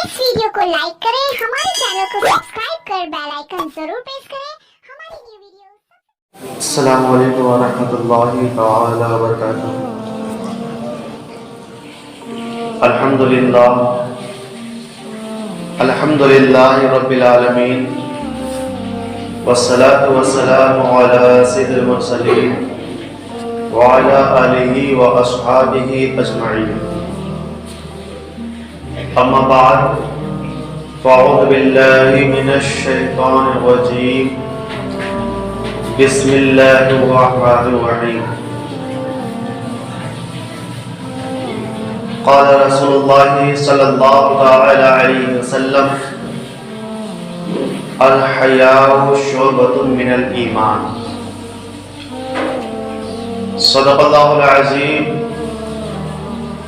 اس video کو like کریں، ہمارے چینل کو سبسکرائب کر بیل آئیکن ضرور پریس کریں ہماری نیو ویڈیو۔ السلام علیکم ورحمۃ اللہ تعالی وبرکاتہ۔ الحمد للہ رب العالمین، والصلاة والسلام علی سید المرسلین وعلی آلہ واصحابہ اجمعین۔ اما بعد، فاعوذ باللہ من الشیطان الرجیم، بسم اللہ الرحمن الرحیم۔ قال رسول اللہ صلی اللہ تعالی علیہ وسلم: الحیاء شعبۃ من الایمان۔ صدق اللہ العظیم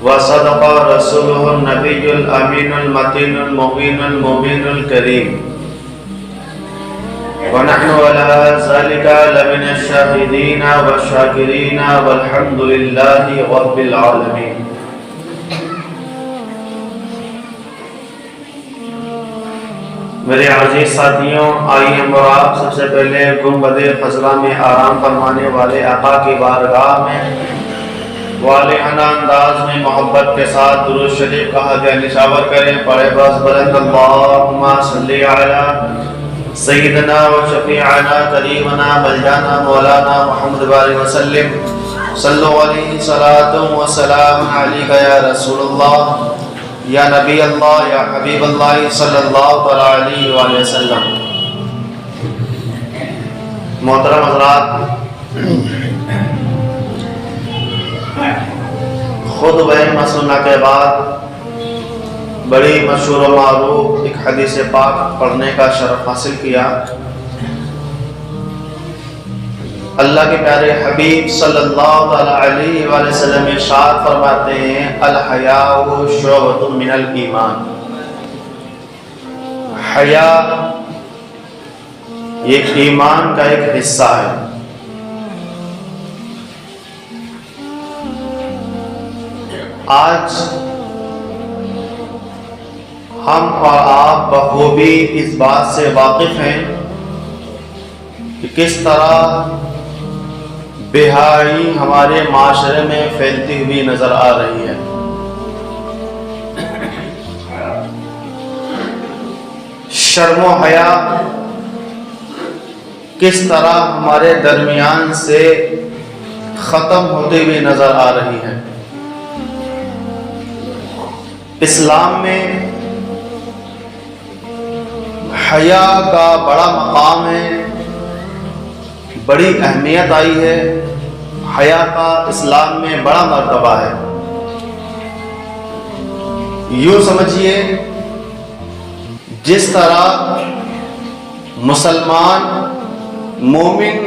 وصدق رسولہ النبی الامین المتین المبین المبین الکریم، ونحن على ذلك لمن الشاهدين والشاكرين والحمد لله رب العالمين۔ میرے عزیز ساتھیوں، آئیے ہم اور آپ سب سے پہلے گنبد خضرا میں آرام فرمانے والے آقا کی بارگاہ میں والہانہ انداز میں محبت کے ساتھ درود شریف کا ہدیہ نشاور کریں۔ پڑھے بس بلند اللہم صلی علی سیدنا و شفیعنا قریبنا ملجانا مولانا محمد بارک وسلم، صلو علیہ صلاۃ و سلام علیک یا رسول اللہ یا نبی اللہ یا حبیب اللہ صلی اللہ علیہ وآلہ وسلم۔ محترم حضرات، خطبہ مسنونہ کے بعد بڑی مشہور و معروف ایک حدیث پاک پڑھنے کا شرف حاصل کیا۔ اللہ کے پیارے حبیب صلی اللہ علیہ وآلہ وسلم ارشاد فرماتے ہیں: الحیاء شعبۃ من الایمان۔ حیا یہ ایمان کا ایک حصہ ہے۔ آج ہم اور آپ بخوبی اس بات سے واقف ہیں کہ کس طرح بے حیائی ہمارے معاشرے میں پھیلتی ہوئی نظر آ رہی ہے۔ شرم و حیا کس طرح ہمارے درمیان سے ختم ہوتی ہوئی نظر آ رہی ہے۔ اسلام میں حیا کا بڑا مقام ہے، بڑی اہمیت آئی ہے۔ حیا کا اسلام میں بڑا مرتبہ ہے۔ یوں سمجھیے جس طرح مسلمان مومن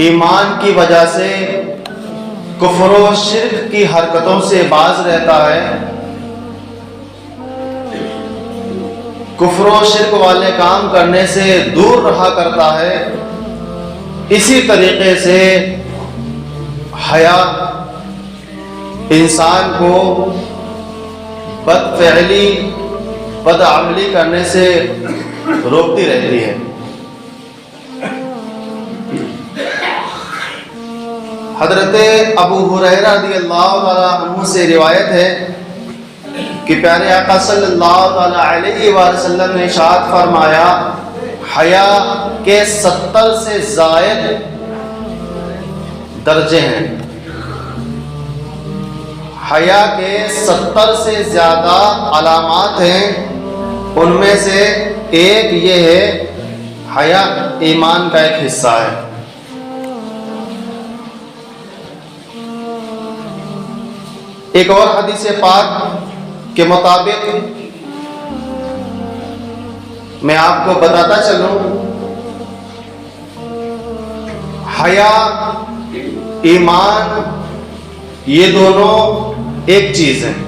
ایمان کی وجہ سے کفر و شرک کی حرکتوں سے باز رہتا ہے، کفر و شرک والے کام کرنے سے دور رہا کرتا ہے، اسی طریقے سے حیا انسان کو بد فعلی بد عملی کرنے سے روکتی رہتی ہے۔ حضرت ابو ہریرہ رضی اللہ تعالیٰ عنہ سے روایت ہے کہ پیارے آقا صلی اللہ علیہ وآلہ وسلم نے ارشاد فرمایا: حیا کے 70 سے زائد درجے ہیں۔ حیا کے 70 سے زیادہ علامات ہیں، ان میں سے ایک یہ ہے حیا ایمان کا ایک حصہ ہے۔ ایک اور حدیث پاک کے مطابق میں آپ کو بتاتا چلوں، حیا ایمان یہ دونوں ایک چیز ہیں۔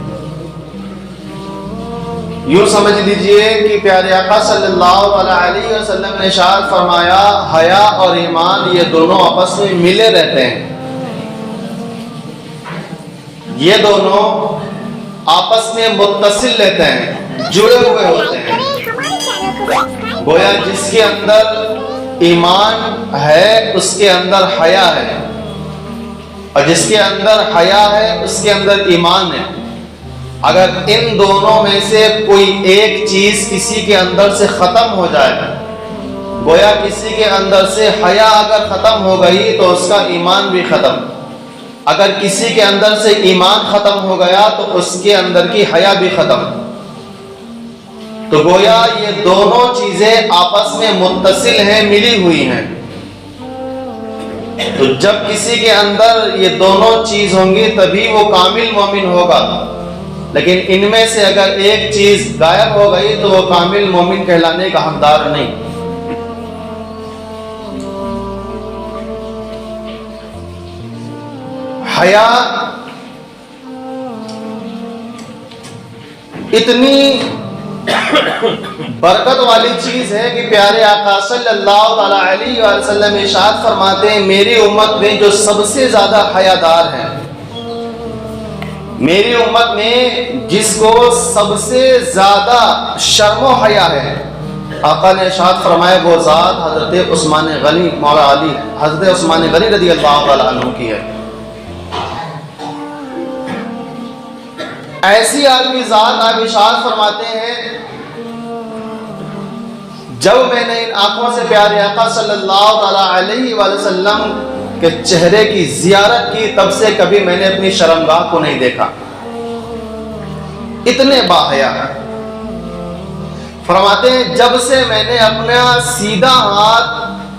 یوں سمجھ لیجئے کہ پیارے آقا صلی اللہ علیہ وسلم نے ارشاد فرمایا حیا اور ایمان یہ دونوں آپس میں ملے رہتے ہیں، یہ دونوں آپس آپس میں متصل رہتے ہیں، جڑے ہوئے ہوتے ہیں۔ ہمارے چینل کو سبسکرائب گویا جس کے اندر ایمان ہے اس کے اندر حیا ہے، اور جس کے اندر حیا ہے اس کے اندر ایمان ہے۔ اگر ان دونوں میں سے کوئی ایک چیز کسی کے اندر سے ختم ہو جائے، گویا کسی کے اندر سے حیا اگر ختم ہو گئی تو اس کا ایمان بھی ختم، اگر کسی کے اندر سے ایمان ختم ہو گیا تو اس کے اندر کی حیا بھی ختم۔ تو گویا یہ دونوں چیزیں آپس میں متصل ہیں، ملی ہوئی ہیں۔ تو جب کسی کے اندر یہ دونوں چیز ہوں گی تبھی وہ کامل مومن ہوگا، لیکن ان میں سے اگر ایک چیز غائب ہو گئی تو وہ کامل مومن کہلانے کا حقدار نہیں۔ حیا اتنی برکت والی چیز ہے کہ پیارے آقا صلی اللہ تعالی علیہ وآلہ وسلم ارشاد فرماتے ہیں میری امت میں جو سب سے زیادہ حیادار ہیں، میری امت میں جس کو سب سے زیادہ شرم و حیا ہے، آقا نے ارشاد فرمایا وہ ذات حضرت عثمان غنی مولا علی حضرت عثمان غنی رضی اللہ تعالیٰ عنہ کی ہے۔ ایسی عالمی ذات آپ ارشاد فرماتے ہیں جب میں نے ان آنکھوں سے پیارے آقا صلی اللہ تعالیٰ علیہ وآلہ وسلم کے چہرے کی زیارت کی تب سے کبھی میں نے اپنی شرمگاہ کو نہیں دیکھا، اتنے باحیا۔ فرماتے ہیں جب سے میں نے اپنا سیدھا ہاتھ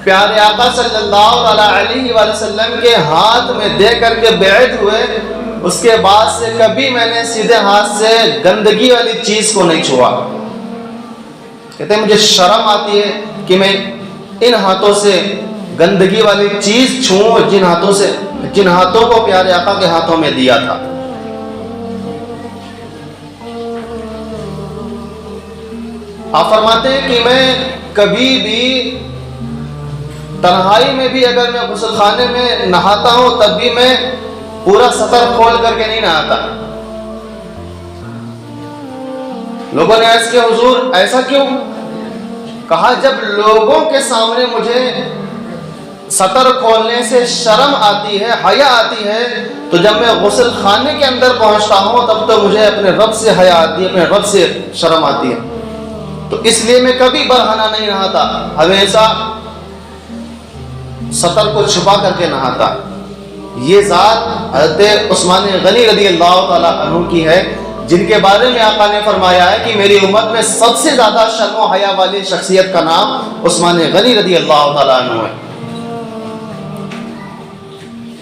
پیارے آقا صلی اللہ تعالیٰ علیہ وآلہ وسلم کے ہاتھ میں دے کر کے بیعت ہوئے، اس کے بعد سے کبھی میں نے سیدھے ہاتھ سے گندگی والی چیز کو نہیں چھوا۔ کہتے ہیں مجھے شرم آتی ہے کہ میں ان ہاتھوں سے گندگی والی چیز چھوؤں جن ہاتھوں کو پیارے آقا کے ہاتھوں میں دیا تھا۔ آپ فرماتے ہیں کہ میں کبھی بھی تنہائی میں بھی اگر میں غسل خانے میں نہاتا ہوں تب بھی میں پورا سطر کھول کر کے نہیں نہاتا۔ لوگوں نے عرض کیا حضور ایسا کیوں؟ کہا جب لوگوں کے سامنے مجھے سطر کھولنے سے شرم آتی ہے، حیا آتی ہے، تو جب میں غسل خانے کے اندر پہنچتا ہوں تب تو مجھے اپنے رب سے حیا آتی ہے، اپنے رب سے شرم آتی ہے، تو اس لیے میں کبھی برہنہ نہیں نہاتا، ہمیشہ سطر کو چھپا کر کے نہاتا۔ یہ ذات حضرت عثمان غنی رضی اللہ تعالیٰ عنہ کی ہے، جن کے بارے میں آقا نے فرمایا ہے کہ میری امت میں سب سے زیادہ شرم و حیا والی شخصیت کا نام عثمان غنی رضی اللہ تعالیٰ عنہ ہے۔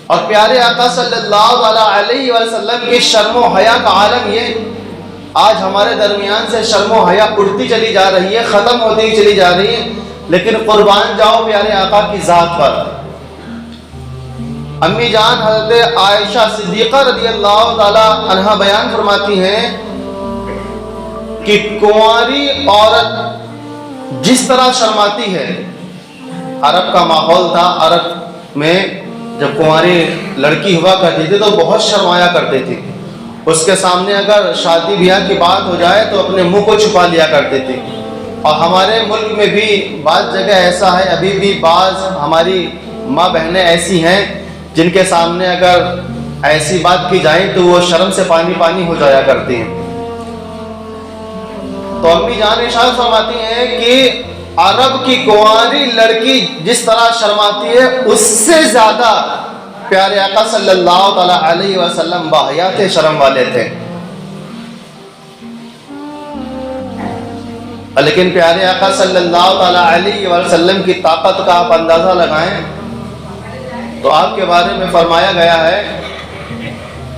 اور پیارے آقا صلی اللہ علیہ وسلم کی شرم و حیا کا عالم یہ آج ہمارے درمیان سے شرم و حیا اٹھتی چلی جا رہی ہے، ختم ہوتی چلی جا رہی ہے، لیکن قربان جاؤ پیارے آقا کی ذات پر۔ امی جان حضرت عائشہ صدیقہ رضی اللہ تعالی عنہا بیان فرماتی ہیں کہ کنواری عورت جس طرح شرماتی ہے، عرب کا ماحول تھا، عرب میں جب کنواری لڑکی ہوا کرتی تھی تو بہت شرمایا کرتی تھی، اس کے سامنے اگر شادی بیاہ کی بات ہو جائے تو اپنے منہ کو چھپا لیا کرتی تھی۔ اور ہمارے ملک میں بھی بعض جگہ ایسا ہے، ابھی بھی بعض ہماری ماں بہنیں ایسی ہیں جن کے سامنے اگر ایسی بات کی جائے تو وہ شرم سے پانی پانی ہو جایا کرتی ہیں۔ تو امی جان ارشاد فرماتی ہیں کہ عرب کی کنواری لڑکی جس طرح شرماتی ہے اس سے زیادہ پیارے آقا صلی اللہ تعالی علیہ وسلم باحیا تھے، شرم والے تھے۔ لیکن پیارے آقا صلی اللہ تعالی علیہ وسلم کی طاقت کا آپ اندازہ لگائیں تو آپ کے بارے میں فرمایا گیا ہے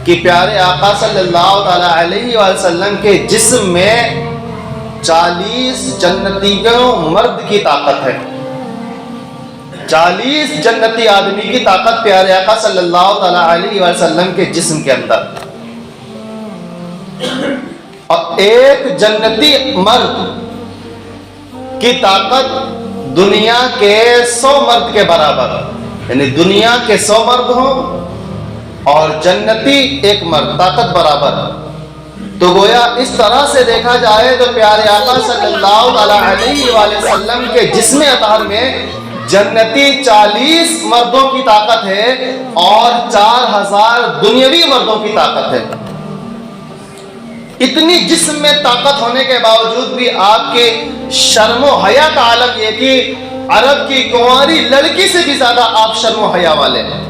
کہ پیارے آقا صلی اللہ تعالی علیہ وسلم کے جسم میں 40 جنتیوں مرد کی طاقت ہے، 40 جنتی آدمی کی طاقت پیارے آقا صلی اللہ تعالی علیہ وسلم کے جسم کے اندر، اور ایک جنتی مرد کی طاقت دنیا کے 100 مرد کے برابر، یعنی دنیا کے 100 مرد ہوں اور جنتی ایک مرد، طاقت برابر۔ تو گویا اس طرح سے دیکھا جائے تو پیارے آقا صلی اللہ علیہ وآلہ وسلم کے جسم اطہر میں جنتی 40 مردوں کی طاقت ہے اور 4000 دنیاوی مردوں کی طاقت ہے. اتنی جسم میں طاقت ہونے کے باوجود بھی آپ کے شرم و حیا کا عالم یہ کہ عرب کی کنواری لڑکی سے بھی زیادہ آپ شرم و حیا والے ہیں.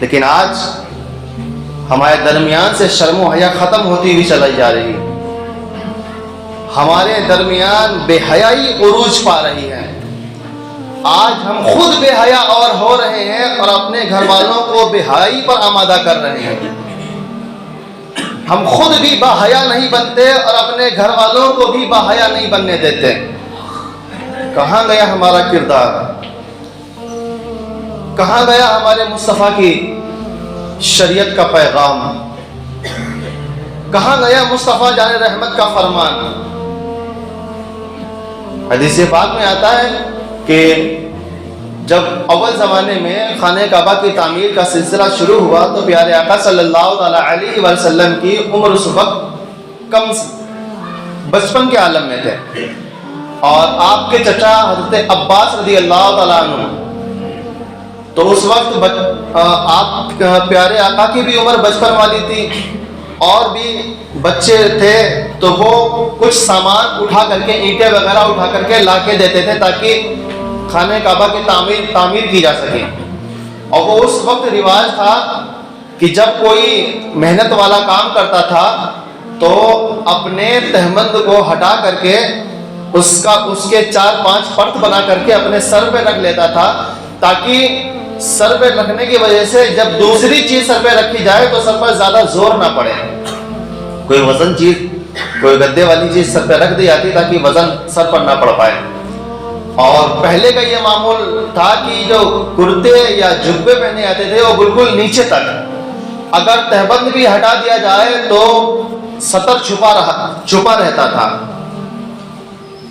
لیکن آج ہمارے درمیان سے شرم و حیا ختم ہوتی ہوئی چلائی جا رہی ہے. ہمارے درمیان بے حیائی عروج پا رہی ہے. آج ہم خود بے حیا اور ہو رہے ہیں اور اپنے گھر والوں کو بے حیائی پر آمادہ کر رہے ہیں. ہم خود بھی با حیا نہیں بنتے اور اپنے گھر والوں کو بھی با حیا نہیں بننے دیتے. کہاں گیا ہمارا کردار؟ کہاں گیا ہمارے مصطفیٰ کی شریعت کا پیغام؟ کہاں گیا مصطفیٰ جان رحمت کا فرمان؟ حدیث پاک میں آتا ہے کہ جب اول زمانے میں خانہ کعبہ کی تعمیر کا سلسلہ شروع ہوا تو پیارے آقا صلی اللہ علیہ وسلم کی عمر اس وقت کم بچپن کے عالم میں تھے اور آپ کے چچا حضرت عباس رضی اللہ تعالیٰ عنہ تو اس وقت آپ پیارے آقا کی بھی عمر بچپن والی تھی اور بھی بچے تھے تو وہ کچھ سامان اٹھا کر کے اینٹیں وغیرہ اٹھا کر کے لا کے دیتے تھے تاکہ خانہ کعبہ کی تعمیر کی جا سکے. اور وہ اس وقت رواج تھا کہ جب کوئی محنت والا کام کرتا تھا تو اپنے تہمند کو ہٹا کر کے اس کے 4-5 پرت بنا کر کے اپنے سر پہ رکھ لیتا تھا تاکہ سر پہ رکھنے کی وجہ سے جب دوسری چیز سر پہ رکھی جائے تو سر پر زیادہ زور نہ پڑے. کوئی وزن چیز کوئی گدے والی چیز سر پہ رکھ دی جاتی تاکہ وزن سر پر نہ پڑ پائے. اور پہلے کا یہ معمول تھا کہ جو کرتے یا جبے پہنے آتے تھے وہ بالکل نیچے تک، اگر تہبند بھی ہٹا دیا جائے تو سطر چھپا رہتا تھا.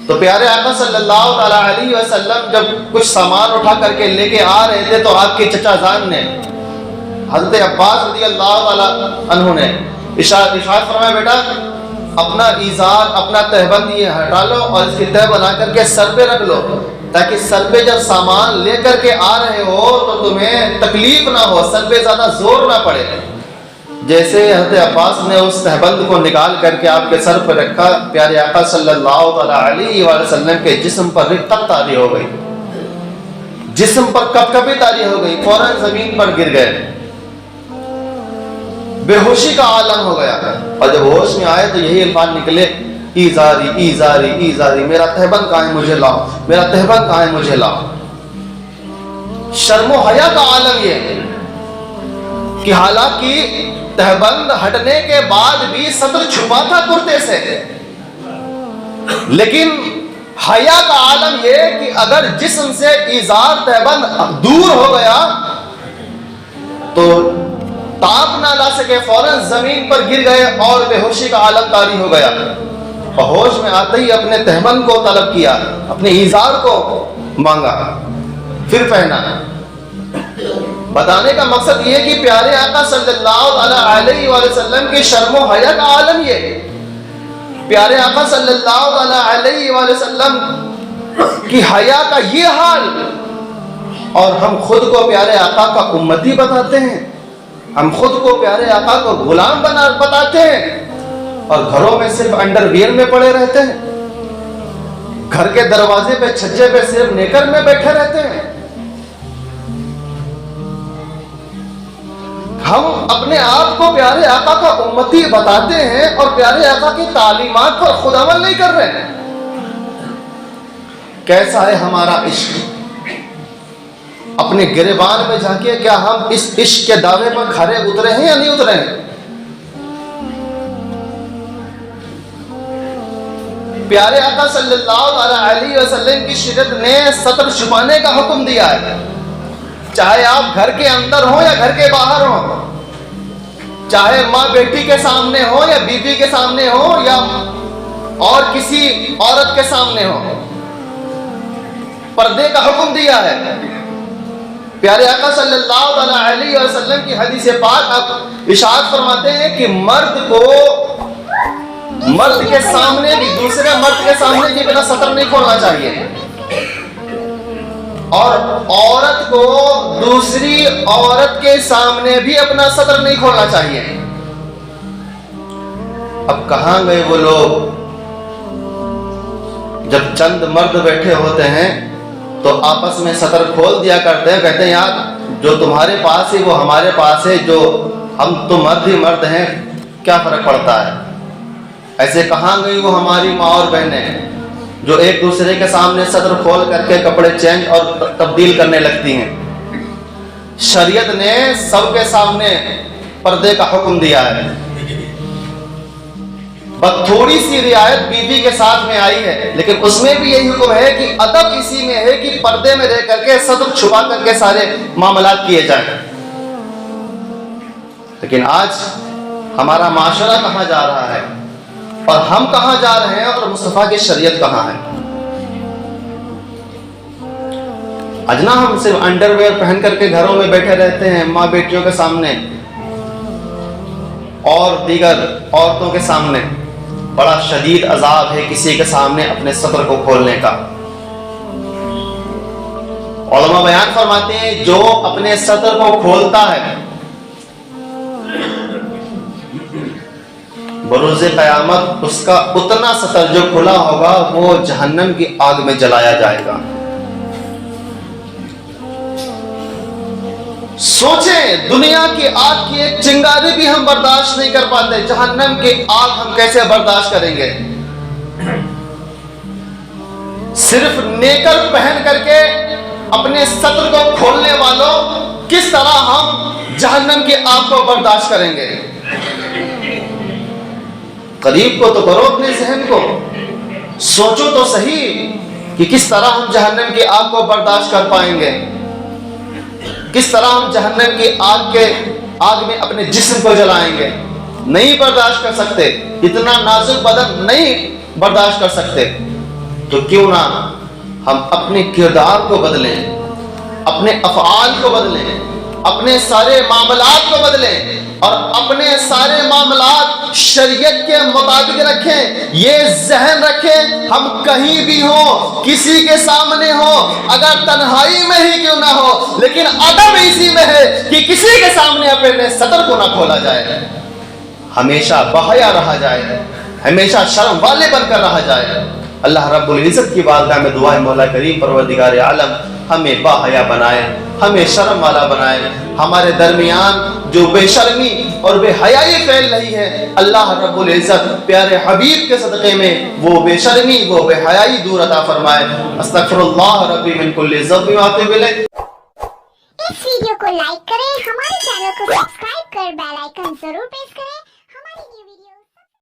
تو پیارے آقا صلی اللہ علیہ وسلم جب کچھ سامان اٹھا کر کے لے کے آ رہے تھے تو آپ کے چچا جان نے حضرت عباس رضی اللہ عنہ نے ارشاد فرمایا بیٹا اپنا ایزار اپنا تہبند یہ ہٹا لو اور اس کی تہ بنا کر کے سر پہ رکھ لو تاکہ سر پہ جب سامان لے کر کے آ رہے ہو تو تمہیں تکلیف نہ ہو، سر پہ زیادہ زور نہ پڑے. جیسے حضرت عباس نے اس تہبند کو نکال کر کے آپ کے سر پر رکھا پیارے آقا صلی اللہ علیہ وسلم کے جسم پر رقت طاری ہو گئی، جسم پر کپکپی طاری ہو گئی، فوراً زمین پر گر گئے، بے ہوشی کا عالم ہو گیا. اور جب ہوش میں آئے تو یہی الفاظ نکلے ایزاری ایزاری ایزاری، میرا تہبند کہاں ہے مجھے لاؤ، میرا تہبند کہاں ہے مجھے لاؤ. شرم و حیا کا عالم یہ کہ حالانکہ تہبند ہٹنے کے بعد بھی سطر چھپا تھا کرتے سے، لیکن حیا کا عالم یہ کہ اگر جسم سے ایزار تہبند دور ہو گیا تو تاپ نہ لا سکے، فوراً زمین پر گر گئے اور بے ہوشی کا عالم طاری ہو گیا. اور ہوش میں آتے ہی اپنے تہبند کو طلب کیا، اپنے ایزار کو مانگا، پھر پہنا. بتانے کا مقصد یہ کہ پیارے آقا صلی اللہ علیہ وسلم کی شرم و حیا کا عالم یہ، پیارے آقا صلی اللہ علیہ وسلم کی حیا کا یہ حال، اور ہم خود کو پیارے آقا کا امتی بتاتے ہیں، ہم خود کو پیارے آقا کو غلام بتاتے ہیں اور گھروں میں صرف انڈر ویئر میں پڑے رہتے ہیں، گھر کے دروازے پہ چھجے پہ صرف نیکر میں بیٹھے رہتے ہیں. ہم اپنے آپ کو پیارے آقا کا امتی بتاتے ہیں اور پیارے آقا کی تعلیمات پر خود عمل نہیں کر رہے ہیں. کیسا ہے ہمارا عشق؟ اپنے گریبان میں جا کے کیا ہم اس عشق کے دعوے پر کھرے اترے ہیں یا نہیں اترے ہیں؟ پیارے آقا صلی اللہ علیہ وسلم کی شریعت نے سطر چھپانے کا حکم دیا ہے، چاہے آپ گھر کے اندر ہوں یا گھر کے باہر ہوں، چاہے ماں بیٹی کے سامنے ہو یا بیوی کے سامنے ہو یا اور کسی عورت کے سامنے ہو، پردے کا حکم دیا ہے. پیارے آقا صلی اللہ علیہ وسلم کی حدیث پاک آپ ارشاد فرماتے ہیں کہ مرد کے سامنے بھی دوسرے مرد کے سامنے بھی بنا سطر نہیں کھولنا چاہیے، اور عورت کو دوسری عورت کے سامنے بھی اپنا سطر نہیں کھولنا چاہیے۔ اب کہاں گئے وہ لوگ؟ جب چند مرد بیٹھے ہوتے ہیں تو آپس میں سطر کھول دیا کرتے ہیں، کہتے ہیں یار جو تمہارے پاس ہے وہ ہمارے پاس ہے، جو ہم تو مرد ہی مرد ہیں، کیا فرق پڑتا ہے؟ ایسے کہاں گئی وہ ہماری ماں اور بہنیں جو ایک دوسرے کے سامنے سطر کھول کر کے کپڑے چینج اور تبدیل کرنے لگتی ہیں؟ شریعت نے سب کے سامنے پردے کا حکم دیا ہے، بس تھوڑی سی رعایت بیوی کے ساتھ میں آئی ہے، لیکن اس میں بھی یہی حکم ہے کہ ادب اسی میں ہے کہ پردے میں رہ کر کے سطر چھپا کر کے سارے معاملات کیے جائیں۔ لیکن آج ہمارا معاشرہ کہاں جا رہا ہے، اور ہم کہاں جا رہے ہیں، اور مصطفیٰ کی شریعت کہاں ہے؟ اجنا ہم صرف انڈر ویئر پہن کر کے گھروں میں بیٹھے رہتے ہیں ماں بیٹیوں کے سامنے اور دیگر عورتوں کے سامنے۔ بڑا شدید عذاب ہے کسی کے سامنے اپنے سطر کو کھولنے کا۔ علماء بیان فرماتے ہیں جو اپنے سطر کو کھولتا ہے بروز قیامت اس کا اتنا سطر جو کھلا ہوگا وہ جہنم کی آگ میں جلایا جائے گا۔ سوچیں دنیا کی آگ کی ایک چنگاری بھی ہم برداشت نہیں کر پاتے، جہنم کی آگ ہم کیسے برداشت کریں گے؟ صرف نیکر پہن کر کے اپنے سطر کو کھولنے والوں کس طرح ہم جہنم کی آگ کو برداشت کریں گے؟ قریب کو تو کرو اپنے ذہن کو، سوچو تو صحیح کہ کس طرح ہم جہنم کی آگ کو برداشت کر پائیں گے، کس طرح ہم جہنم کی آگ میں اپنے جسم کو جلائیں گے؟ نہیں برداشت کر سکتے، اتنا نازک بدن نہیں برداشت کر سکتے۔ تو کیوں نہ ہم اپنے کردار کو بدلیں، اپنے افعال کو بدلیں، اپنے سارے معاملات کو بدلیں، اور اپنے سارے معاملات شریعت کے مطابق رکھیں۔ یہ ذہن رکھیں ہم کہیں بھی ہوں، کسی کے سامنے ہوں، اگر تنہائی میں ہی کیوں نہ ہو، لیکن ادب اسی میں ہے کہ کسی کے سامنے اپنے سطر کو نہ کھولا جائے، ہمیشہ بحیا رہا جائے، ہمیشہ شرم والے بن کر رہا جائے۔ اللہ رب العزت کی بارگاہ میں دعا ہے مولا کریم پروردگار عالم ہمیں باحیا بنائے، ہمیں شرم والا بنائے۔ ہمارے درمیان جو بے شرمی اور بے حیائی پھیل رہی ہے، اللہ رب العزت پیارے حبیب کے صدقے میں وہ بے شرمی وہ بے حیائی دور عطا فرمائے۔ استغفر اللہ ربی من کل ذنب واتوب الیہ۔ اس ویڈیو کو لائک کریں، ہمارے چینل کو سبسکرائب کر بیل آئیکن ضرور